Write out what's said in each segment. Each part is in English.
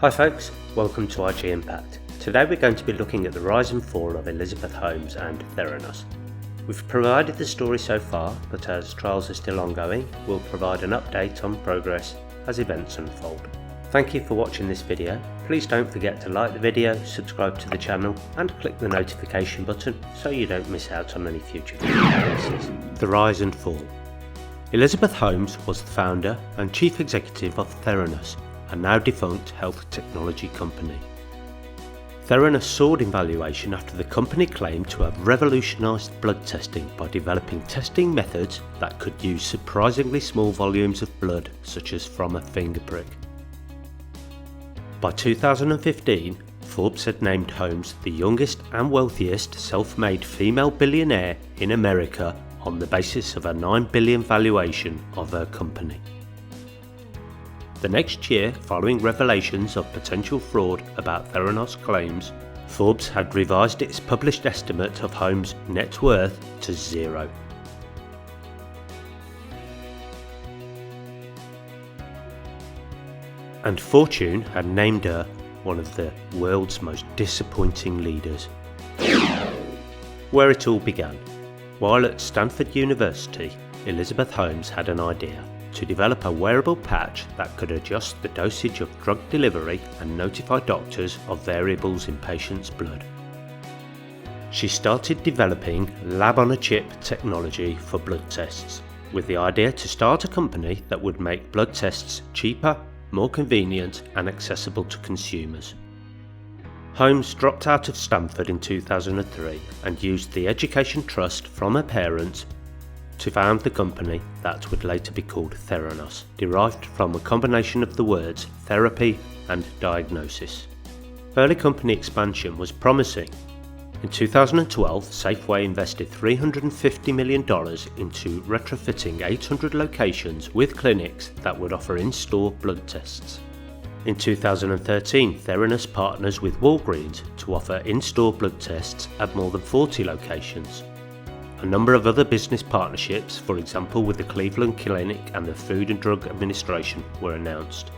Hi folks, welcome to RJA Impact. Today we're going to be looking at the rise and fall of Elizabeth Holmes and Theranos. We've provided the story so far, but as trials are still ongoing, we'll provide an update on progress as events unfold. Thank you for watching this video. Please don't forget to like the video, subscribe to the channel and click the notification button so you don't miss out on any future video releases. The rise and fall. Elizabeth Holmes was the founder and chief executive of Theranos, a now defunct health technology company. Theranos soared in valuation after the company claimed to have revolutionised blood testing by developing testing methods that could use surprisingly small volumes of blood, such as from a finger prick. By 2015, Forbes had named Holmes the youngest and wealthiest self-made female billionaire in America on the basis of a $9 billion valuation of her company. The next year, following revelations of potential fraud about Theranos claims, Forbes had revised its published estimate of Holmes' net worth to zero. And Fortune had named her one of the world's most disappointing leaders. Where it all began. While at Stanford University, Elizabeth Holmes had an idea: to develop a wearable patch that could adjust the dosage of drug delivery and notify doctors of variables in patients' blood. She started developing lab-on-a-chip technology for blood tests, with the idea to start a company that would make blood tests cheaper, more convenient and accessible to consumers. Holmes dropped out of Stanford in 2003 and used the education trust from her parents to found the company that would later be called Theranos, derived from a combination of the words therapy and diagnosis. Early company expansion was promising. In 2012, Safeway invested $350 million into retrofitting 800 locations with clinics that would offer in-store blood tests. In 2013, Theranos partners with Walgreens to offer in-store blood tests at more than 40 locations. A number of other business partnerships, for example with the Cleveland Clinic and the Food and Drug Administration, were announced.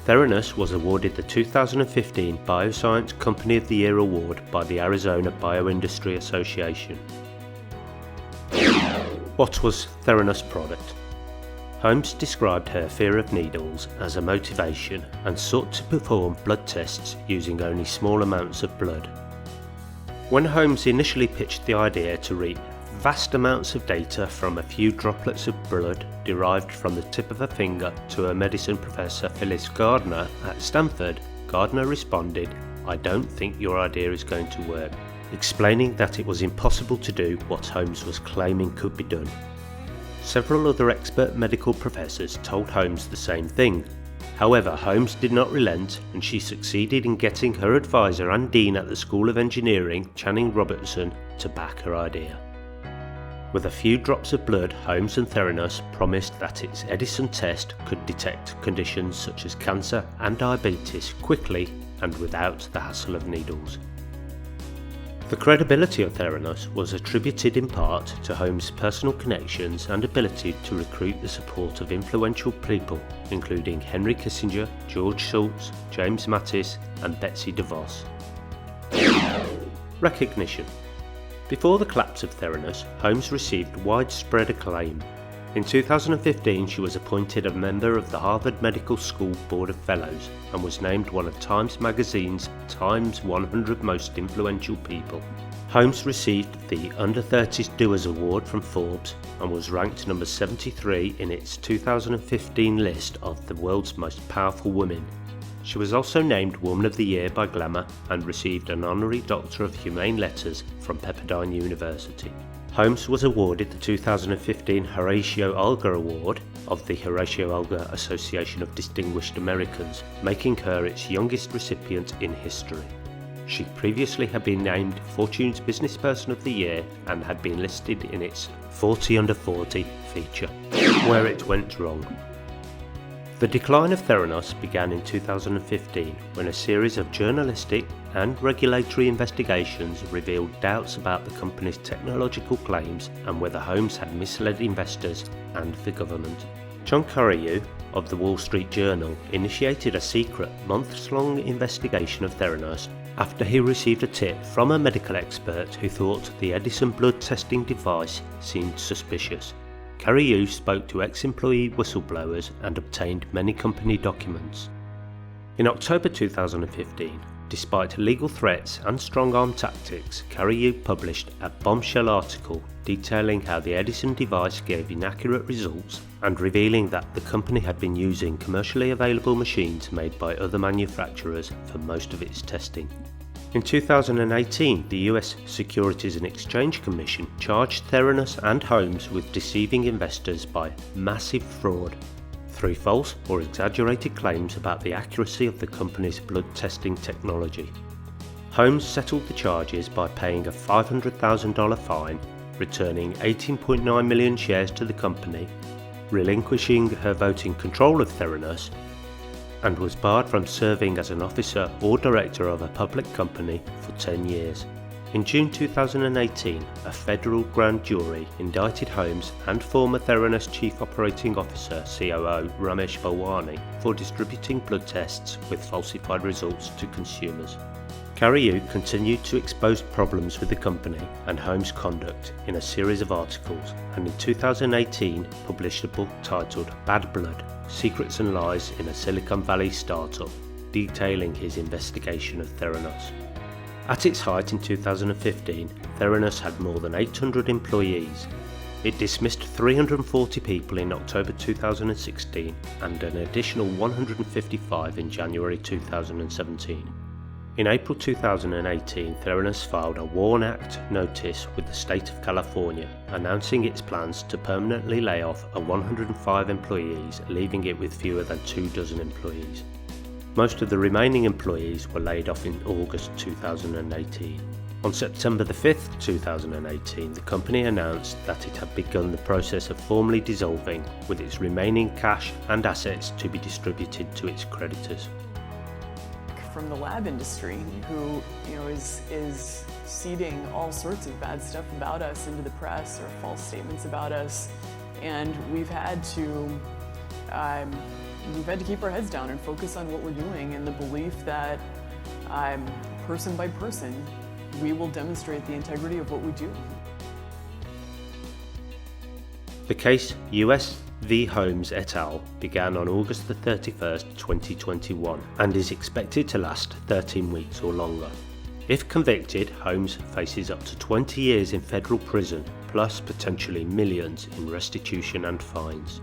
Theranos was awarded the 2015 Bioscience Company of the Year award by the Arizona Bioindustry Association. What was Theranos' product? Holmes described her fear of needles as a motivation and sought to perform blood tests using only small amounts of blood. When Holmes initially pitched the idea to read vast amounts of data from a few droplets of blood derived from the tip of a finger to her medicine professor Phyllis Gardner at Stanford, Gardner responded, "I don't think your idea is going to work," explaining that it was impossible to do what Holmes was claiming could be done. Several other expert medical professors told Holmes the same thing. However, Holmes did not relent, and she succeeded in getting her advisor and dean at the School of Engineering, Channing Robertson, to back her idea. With a few drops of blood, Holmes and Theranos promised that its Edison test could detect conditions such as cancer and diabetes quickly and without the hassle of needles. The credibility of Theranos was attributed in part to Holmes' personal connections and ability to recruit the support of influential people, including Henry Kissinger, George Shultz, James Mattis and Betsy DeVos. Recognition. Before the collapse of Theranos, Holmes received widespread acclaim. In 2015, she was appointed a member of the Harvard Medical School Board of Fellows and was named one of Times Magazine's Time's 100 Most Influential People. Holmes received the Under 30s Doers Award from Forbes and was ranked number 73 in its 2015 list of the world's most powerful women. She was also named Woman of the Year by Glamour and received an honorary Doctor of Humane Letters from Pepperdine University. Holmes was awarded the 2015 Horatio Alger Award of the Horatio Alger Association of Distinguished Americans, making her its youngest recipient in history. She previously had been named Fortune's Businessperson of the Year and had been listed in its 40 Under 40 feature. Where it went wrong. The decline of Theranos began in 2015 when a series of journalistic and regulatory investigations revealed doubts about the company's technological claims and whether Holmes had misled investors and the government. John Carreyrou of the Wall Street Journal initiated a secret, months-long investigation of Theranos after he received a tip from a medical expert who thought the Edison blood testing device seemed suspicious. Carreyrou spoke to ex-employee whistleblowers and obtained many company documents. In October 2015, despite legal threats and strong-arm tactics, Carreyrou published a bombshell article detailing how the Edison device gave inaccurate results and revealing that the company had been using commercially available machines made by other manufacturers for most of its testing. In 2018, the US Securities and Exchange Commission charged Theranos and Holmes with deceiving investors by massive fraud through false or exaggerated claims about the accuracy of the company's blood testing technology. Holmes settled the charges by paying a $500,000 fine, returning 18.9 million shares to the company, relinquishing her voting control of Theranos, and was barred from serving as an officer or director of a public company for 10 years. In June 2018, a federal grand jury indicted Holmes and former Theranos Chief Operating Officer (COO) Ramesh Balwani for distributing blood tests with falsified results to consumers. Carreyrou continued to expose problems with the company and Holmes' conduct in a series of articles, and in 2018 published a book titled Bad Blood: Secrets and Lies in a Silicon Valley Startup, detailing his investigation of Theranos. At its height in 2015, Theranos had more than 800 employees. It dismissed 340 people in October 2016 and an additional 155 in January 2017. In April 2018, Theranos filed a WARN Act notice with the state of California, announcing its plans to permanently lay off 105 employees, leaving it with fewer than 24 employees. Most of the remaining employees were laid off in August 2018. On September 5, 2018, the company announced that it had begun the process of formally dissolving, with its remaining cash and assets to be distributed to its creditors. From the lab industry, who is seeding all sorts of bad stuff about us into the press, or false statements about us, and we've had to keep our heads down and focus on what we're doing, in the belief that person by person we will demonstrate the integrity of what we do. The case US v. Holmes et al. Began on August 31, 2021 and is expected to last 13 weeks or longer. If convicted, Holmes faces up to 20 years in federal prison, plus potentially millions in restitution and fines.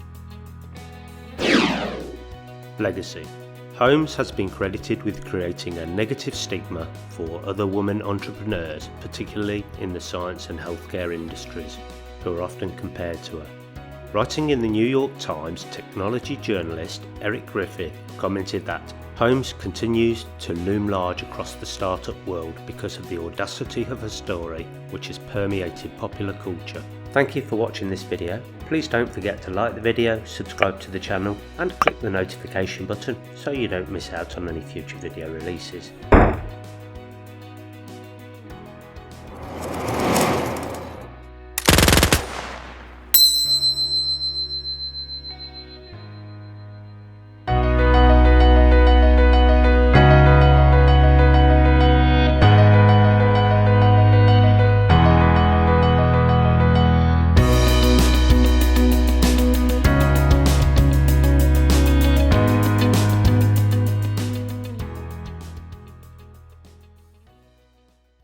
Legacy. Holmes has been credited with creating a negative stigma for other women entrepreneurs, particularly in the science and healthcare industries, who are often compared to her. Writing in the New York Times, technology journalist Eric Griffith commented that Holmes continues to loom large across the startup world because of the audacity of her story, which has permeated popular culture. Thank you for watching this video. Please don't forget to like the video, subscribe to the channel and click the notification button so you don't miss out on any future video releases.